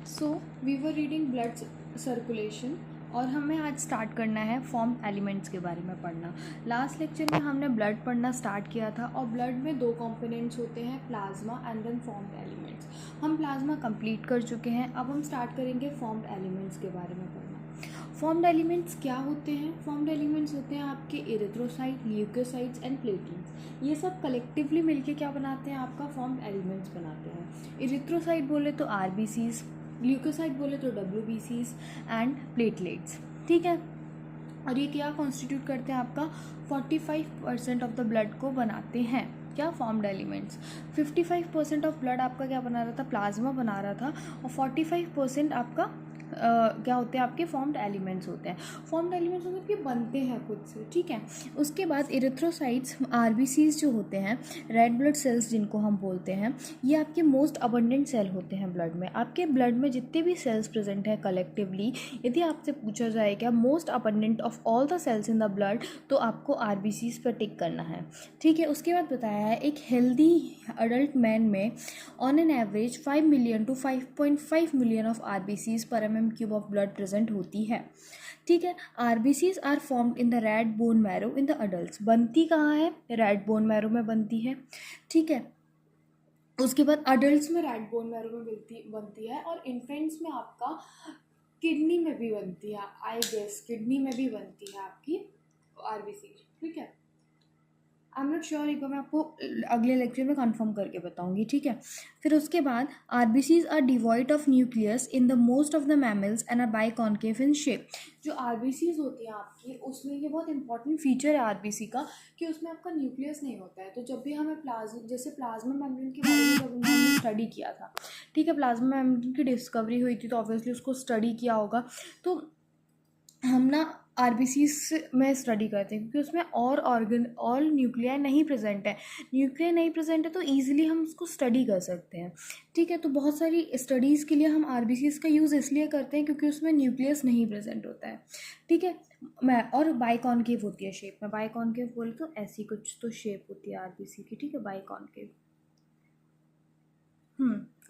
So we were reading blood circulation और हमें आज स्टार्ट करना है फॉर्म एलिमेंट्स के बारे में पढ़ना। लास्ट लेक्चर में हमने ब्लड पढ़ना स्टार्ट किया था और ब्लड में दो कंपोनेंट्स होते हैं, plasma and then formed elements. हम प्लाज्मा कंप्लीट कर चुके हैं, अब हम स्टार्ट करेंगे फॉर्म्ड एलिमेंट्स के बारे में पढ़ना। फॉर्म्ड एलिमेंट्स क्या होते हैं? फॉर्म्ड एलिमेंट्स होते हैं आपके इरिथ्रोसाइट, ल्यूकोसाइट्स एंड प्लेटलेट्स। ये सब कलेक्टिवली मिलके क्या बनाते हैं? आपका फॉर्म्ड एलिमेंट्स बनाते हैं। इरिथ्रोसाइट बोले तो आरबीसीज, ल्यूकोसाइट बोले तो डब्ल्यूबीसीज एंड प्लेटलेट्स। ठीक है, और ये क्या कॉन्स्टिट्यूट करते हैं? आपका 45% ऑफ द ब्लड को बनाते हैं। क्या? Formed elements. 55% ऑफ ब्लड आपका क्या बना रहा था? प्लाज्मा बना रहा था, और 45% आपका क्या होते हैं? आपके फॉर्म्ड एलिमेंट्स होते हैं। फॉर्म्ड एलिमेंट्स मतलब कि बनते हैं खुद से। ठीक है, उसके बाद इरिथ्रोसाइट्स, आरबीसीज जो होते हैं, रेड ब्लड सेल्स जिनको हम बोलते हैं, ये आपके मोस्ट अबंडेंट सेल होते हैं ब्लड में। आपके ब्लड में जितने भी सेल्स प्रेजेंट हैं कलेक्टिवली, यदि आपसे पूछा जाएगा most abundant of all the cells in the blood, तो आपको आरबीसीज पर टिक करना है। ठीक है, उसके बाद बताया है एक हेल्दी अडल्ट मैन में on an average 5 million to 5.5 million of RBCs per mm³ of blood present होती है। ठीक है, RBCs are formed in the red bone marrow in the adult. बनती कहाँ है? रेड बोन मैरो में बनती है। ठीक है, उसके बाद अडल्ट्स में रेड बोन मैरो में बनती है, और इन्फेंट्स में आपका किडनी में भी बनती है। आई गेस किडनी में भी बनती है आपकी आरबीसी। ठीक है, आई एम नॉट श्योर, एक बार मैं आपको अगले लेक्चर में कंफर्म करके बताऊंगी। ठीक है, फिर उसके बाद RBCs are devoid of nucleus in the most of the mammals and are biconcave in shape. जो आरबीसीज होती हैं आपकी, उसमें ये बहुत इंपॉर्टेंट फीचर है आरबीसी का कि उसमें आपका न्यूक्लियस नहीं होता है। तो जब भी हमें जैसे प्लाज्मा मेम्ब्रेन के बारे में जब हमने स्टडी किया था, ठीक है, प्लाज्मा मेम्ब्रेन की डिस्कवरी हुई थी तो ऑब्वियसली उसको स्टडी किया होगा। तो हम ना आरबीसीज में स्टडी करते हैं क्योंकि उसमें और न्यूक्लियाई नहीं प्रेजेंट है। न्यूक्लियाई नहीं प्रेजेंट है तो ईजिली हम उसको स्टडी कर सकते हैं। ठीक है, तो बहुत सारी स्टडीज़ के लिए हम आरबीसीज का यूज़ इसलिए करते हैं क्योंकि उसमें न्यूक्लियस नहीं प्रेजेंट होता है। ठीक है, और बाइकॉन्केव होती है शेप में। बाइकॉन्केव बोले तो ऐसी कुछ तो शेप होती है आरबीसी की। ठीक है, बाइकॉन्केव।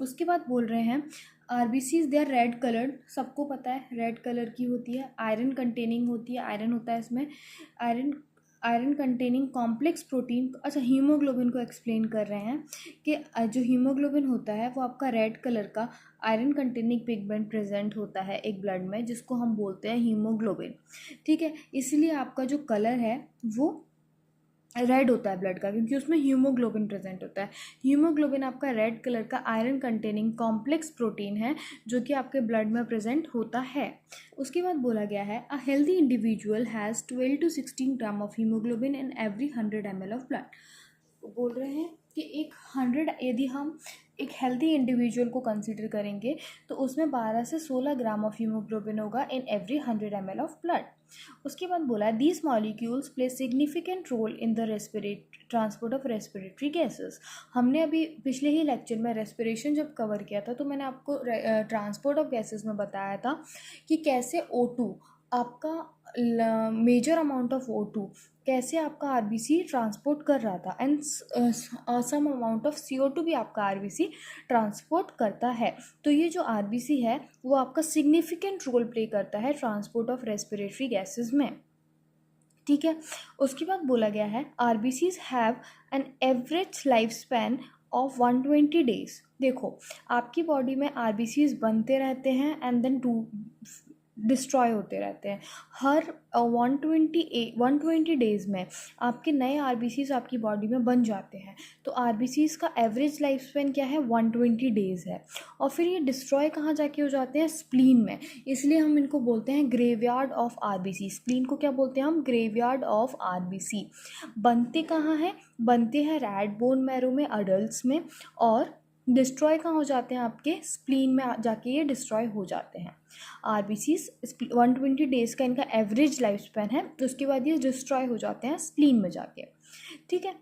उसके बाद बोल रहे हैं RBCs they are red coloured. सबको पता है रेड कलर की होती है, आयरन कंटेनिंग होती है, आयरन होता है इसमें, आयरन कंटेनिंग कॉम्प्लेक्स प्रोटीन। अच्छा, हीमोग्लोबिन को एक्सप्लेन कर रहे हैं कि जो हीमोग्लोबिन होता है वो आपका रेड कलर का आयरन कंटेनिंग पिगमेंट प्रेजेंट होता है एक ब्लड में, जिसको हम बोलते हैं हीमोग्लोबिन। ठीक है, इसलिए आपका जो कलर है वो रेड होता है ब्लड का, क्योंकि उसमें हीमोग्लोबिन प्रेजेंट होता है। हीमोग्लोबिन आपका रेड कलर का आयरन कंटेनिंग कॉम्प्लेक्स प्रोटीन है जो कि आपके ब्लड में प्रेजेंट होता है। उसके बाद बोला गया है a healthy individual has 12 to 16 gram of haemoglobin in every 100 ml of blood. बोल रहे हैं कि यदि हम एक हेल्दी इंडिविजुअल को कंसिडर करेंगे तो उसमें 12 से 16 ग्राम ऑफ हीमोग्लोबिन होगा in every 100 ml of blood. उसके बाद बोला these molecules play significant role in the transport of respiratory gases. हमने अभी पिछले ही लेक्चर में रेस्पिरेशन जब कवर किया था तो मैंने आपको ट्रांसपोर्ट ऑफ गैसेस में बताया था कि कैसे O2 आपका मेजर अमाउंट ऑफ O2 कैसे आपका आरबीसी ट्रांसपोर्ट कर रहा था, and some amount of CO2 भी आपका आरबीसी ट्रांसपोर्ट करता है। तो ये जो आरबीसी है वो आपका सिग्निफिकेंट रोल प्ले करता है ट्रांसपोर्ट ऑफ रेस्पिरेटरी गैसेस में। ठीक है, उसके बाद बोला गया है RBCs have an average life span of 120 days. देखो, आपकी बॉडी में आरबीसीज बनते रहते हैं एंड देन डिस्ट्रॉय होते रहते हैं। हर 120 डेज़ में आपके नए आरबीसीज आपकी बॉडी में बन जाते हैं। तो आरबीसीज का एवरेज लाइफ स्पैन क्या है? 120 डेज़ है। और फिर ये डिस्ट्रॉय कहाँ जाके हो जाते हैं? स्प्लीन में। इसलिए हम इनको बोलते हैं ग्रेवयार्ड ऑफ आरबीसी। स्प्लीन को क्या बोलते हैं हम? Graveyard of RBC. बनते कहाँ हैं? बनते हैं रेड बोन मैरो में अडल्ट्स में, और डिस्ट्रॉय कहाँ हो जाते हैं? आपके स्प्लीन में जाके ये डिस्ट्रॉय हो जाते हैं। आरबीसीज 120 डेज़ का इनका एवरेज लाइफ स्पैन है, तो उसके बाद ये डिस्ट्रॉय हो जाते हैं स्प्लीन में जाके। ठीक है,